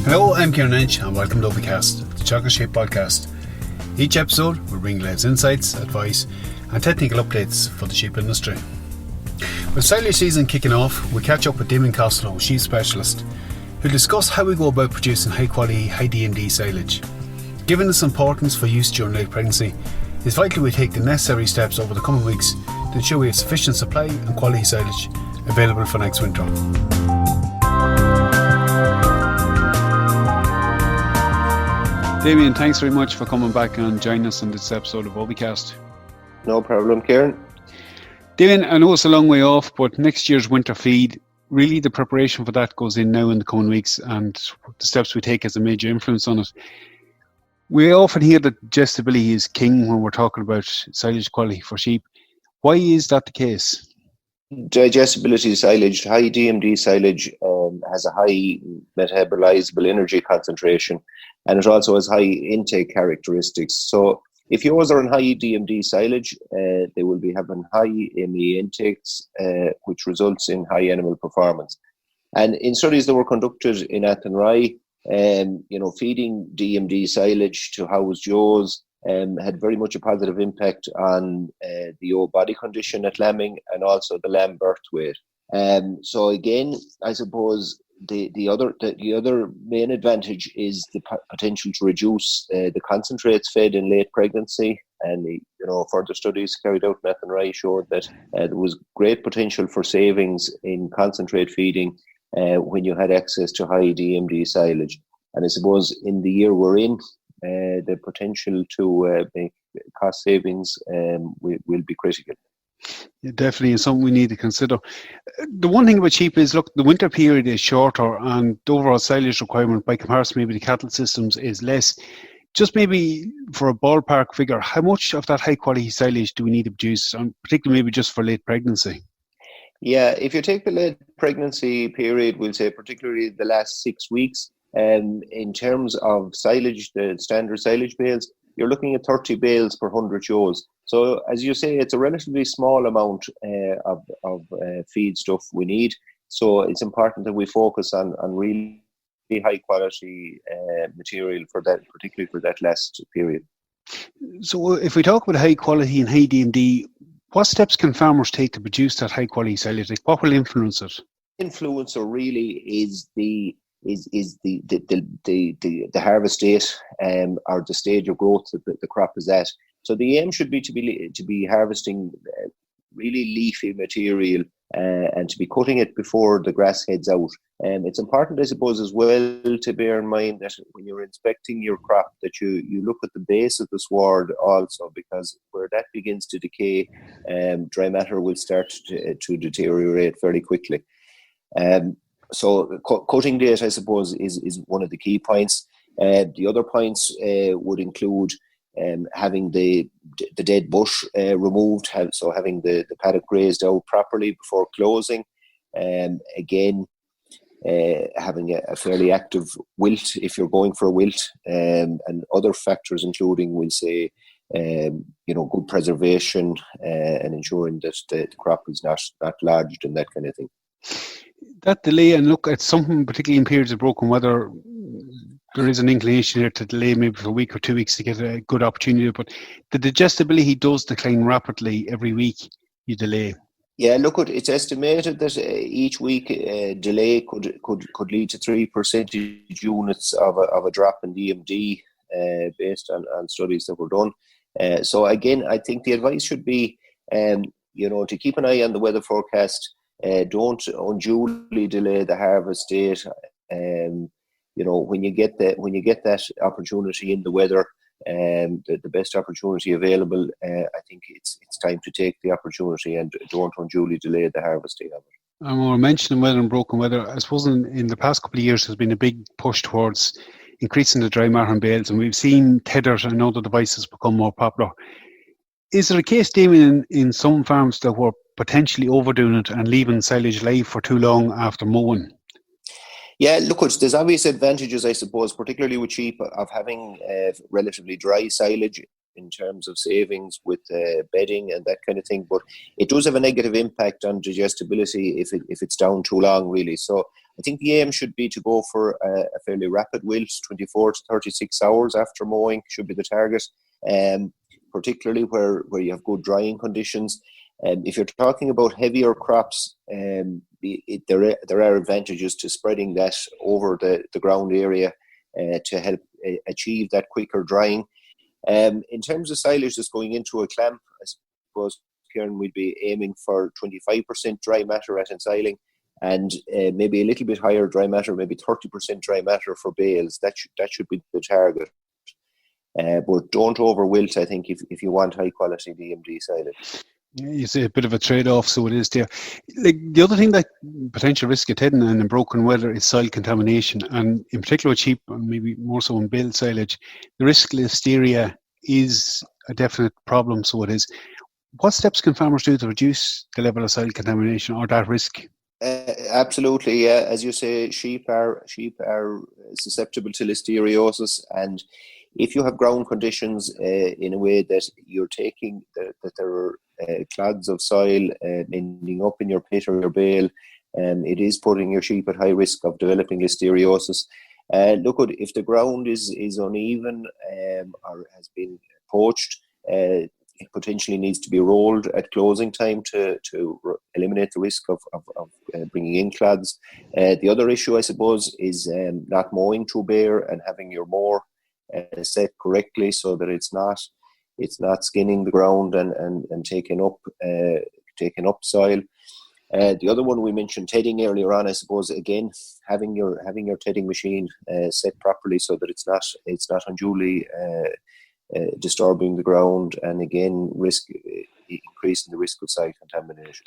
Hello, I'm Kieran Inch and welcome to Teagasc, the Teagasc Shape podcast. Each episode will bring latest insights, advice and technical updates for the sheep industry. With silage season kicking off, we catch up with Damian, sheep specialist, who'll discuss how we go about producing high quality, high DMD silage. Given its importance for use during late pregnancy, it's vital we take the necessary steps over the coming weeks to ensure we have sufficient supply and quality silage available for next winter. Damian, thanks very much for coming back and joining us on this episode of Obicast. No problem, Kieran. Damian, I know it's a long way off, but next year's winter feed, really the preparation for that goes in now in the coming weeks, and the steps we take has a major influence on it. We often hear that digestibility is king when we're talking about silage quality for sheep. Why is that the case? Digestibility silage, high DMD silage, has a high metabolizable energy concentration, and it also has high intake characteristics. So if yours are in high DMD silage, they will be having high ME intakes, which results in high animal performance. And in studies that were conducted in Athenry, feeding DMD silage to house Joes had very much a positive impact on the old body condition at lambing and also the lamb birth weight. So again, I suppose the other main advantage is the potential to reduce the concentrates fed in late pregnancy. And further studies carried out in Athenry showed that there was great potential for savings in concentrate feeding when you had access to high DMD silage. And I suppose in the year we're in, the potential to make cost savings will be critical. Yeah, definitely is something we need to consider. The one thing about sheep is, look, the winter period is shorter and the overall silage requirement by comparison maybe the cattle systems is less. Just maybe for a ballpark figure, how much of that high quality silage do we need to produce, and particularly maybe just for late pregnancy? Yeah, if you take the late pregnancy period, we'll say particularly the last 6 weeks, in terms of silage, the standard silage bales, you're looking at 30 bales per 100 ewes. So as you say, it's a relatively small amount of feed stuff we need. So it's important that we focus on really high quality material for that, particularly for that last period. So if we talk about high quality and high DMD, what steps can farmers take to produce that high quality silage? Like, what will influence it? Influencer really is the harvest date or the stage of growth that the crop is at. So the aim should be to be harvesting really leafy material and to be cutting it before the grass heads out. It's important, I suppose, as well to bear in mind that when you're inspecting your crop that you look at the base of the sward also, because where that begins to decay, dry matter will start to deteriorate very quickly. So cutting date, I suppose, is one of the key points. The other points would include having the dead bush removed, having the paddock grazed out properly before closing. Again, having a fairly active wilt if you're going for a wilt, and other factors including, we'll say, good preservation and ensuring that the crop is not lodged and that kind of thing. That delay, and look, at something particularly in periods of broken weather, there is an inclination here to delay maybe for a week or 2 weeks to get a good opportunity, but the digestibility does decline rapidly every week you delay. Yeah, look, it's estimated that each week delay could lead to 3 percentage units of a drop in DMD based on studies that were done. So again, I think the advice should be, to keep an eye on the weather forecast. Don't unduly delay the harvest date. When you get that opportunity in the weather, the best opportunity available, I think it's time to take the opportunity and don't unduly delay the harvest date of it. And when we're mentioning weather and broken weather, I suppose in the past couple of years there's been a big push towards increasing the dry matter and bales, and we've seen tethers and other devices become more popular. Is there a case, Damian, in some farms that were potentially overdoing it and leaving silage live for too long after mowing? Yeah, look, there's obvious advantages, I suppose, particularly with sheep, of having relatively dry silage in terms of savings with bedding and that kind of thing, but it does have a negative impact on digestibility if it's down too long, really. So I think the aim should be to go for a fairly rapid wilt, 24 to 36 hours after mowing should be the target, particularly where you have good drying conditions. If you're talking about heavier crops, there are advantages to spreading that over the ground area to help achieve that quicker drying. In terms of silage that's going into a clamp, I suppose, Kieran, we'd be aiming for 25% dry matter at ensiling, and maybe a little bit higher dry matter, maybe 30% dry matter for bales. That should be the target. But don't over wilt, I think, if you want high quality DMD silage. Yeah, you say a bit of a trade-off, so it is there. Like the other thing that potential risk of heading and in broken weather is soil contamination, and in particular with sheep, and maybe more so in baled silage, the risk of listeria is a definite problem. So it is. What steps can farmers do to reduce the level of soil contamination or that risk? Absolutely, yeah. As you say, sheep are susceptible to listeriosis, and if you have ground conditions in a way that you're taking that there are clods of soil ending up in your pit or your bale, it is putting your sheep at high risk of developing listeriosis. Look, if the ground is uneven or has been poached, it potentially needs to be rolled at closing time to eliminate the risk of bringing in clods. The other issue, I suppose, is not mowing too bare and having your mower set correctly so that it's not skinning the ground and taking up soil. The other one we mentioned, tedding earlier on, I suppose, again, having your tedding machine set properly so that it's not unduly disturbing the ground, and again increasing the risk of soil contamination.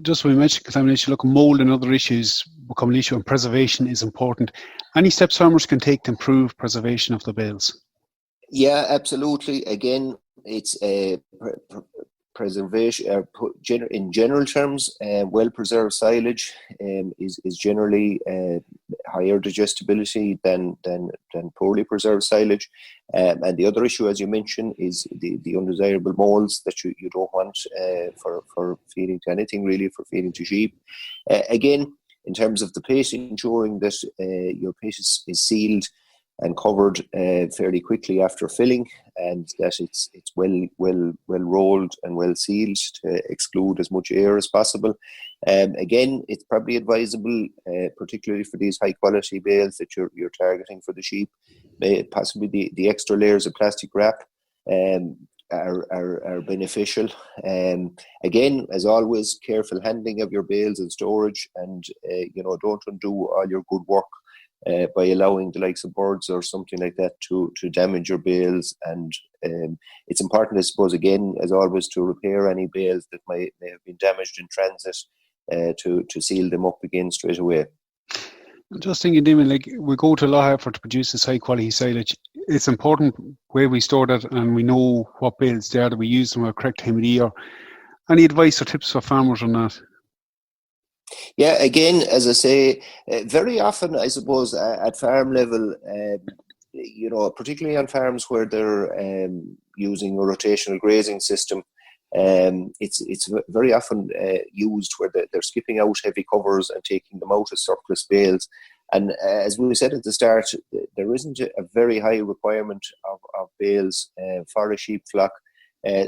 Just when we mentioned contamination, look, mold and other issues become an issue, and preservation is important. Any steps farmers can take to improve preservation of the bales? Yeah, absolutely. Again, it's preservation. In general terms, well-preserved silage is generally higher digestibility than poorly preserved silage. And the other issue, as you mentioned, is the undesirable molds that you don't want for feeding to anything, really, for feeding to sheep. Again, in terms of the pit, ensuring that your pit is sealed and covered fairly quickly after filling, and that it's well rolled and well sealed to exclude as much air as possible. Again, it's probably advisable, particularly for these high quality bales that you're targeting for the sheep, possibly the extra layers of plastic wrap are beneficial. Again, as always, careful handling of your bales and storage, and don't undo all your good work by allowing the likes of birds or something like that to damage your bales. And it's important, I suppose, again, as always, to repair any bales that may have been damaged in transit, to seal them up again straight away. I'm just thinking, Damian, like we go to a lot of effort to produce this high quality silage. It's important where we store that, and we know what bales they are, that we use them at correct time of the year. Any advice or tips for farmers on that? Yeah, again, as I say, very often, I suppose, at farm level, particularly on farms where they're using a rotational grazing system, it's very often used where they're skipping out heavy covers and taking them out as surplus bales. And as we said at the start, there isn't a very high requirement of bales for a sheep flock.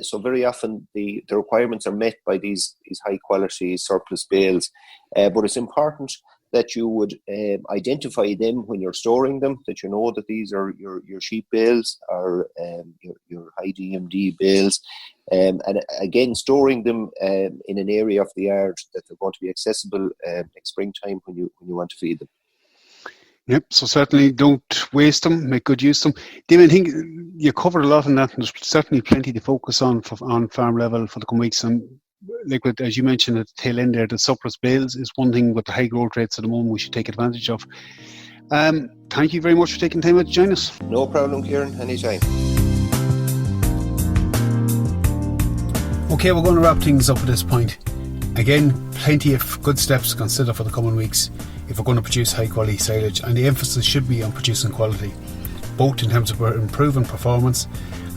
So very often the requirements are met by these high quality surplus bales. But it's important that you would identify them when you're storing them, that you know that these are your sheep bales or your high DMD bales. And again, storing them in an area of the yard that they're going to be accessible next springtime when you want to feed them. Yep, so certainly don't waste them, make good use of them. Damian, I think you covered a lot on that, and there's certainly plenty to focus on farm level for the coming weeks. And like as you mentioned at the tail end there, the surplus bales is one thing with the high growth rates at the moment we should take advantage of. Thank you very much for taking time out to join us. No problem, Kieran, anytime. Okay, we're going to wrap things up at this point. Again, plenty of good steps to consider for the coming weeks if we're going to produce high quality silage, and the emphasis should be on producing quality, both in terms of improving performance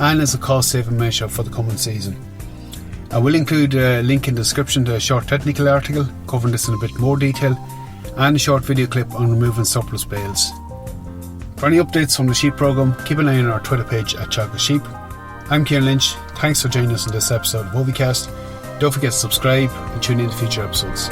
and is a cost-saving measure for the coming season. I will include a link in the description to a short technical article covering this in a bit more detail and a short video clip on removing surplus bales. For any updates from the sheep programme, keep an eye on our Twitter page at Teagasc Sheep. I'm Kieran Lynch. Thanks for joining us in this episode of Obicast. Don't forget to subscribe and tune in to future episodes.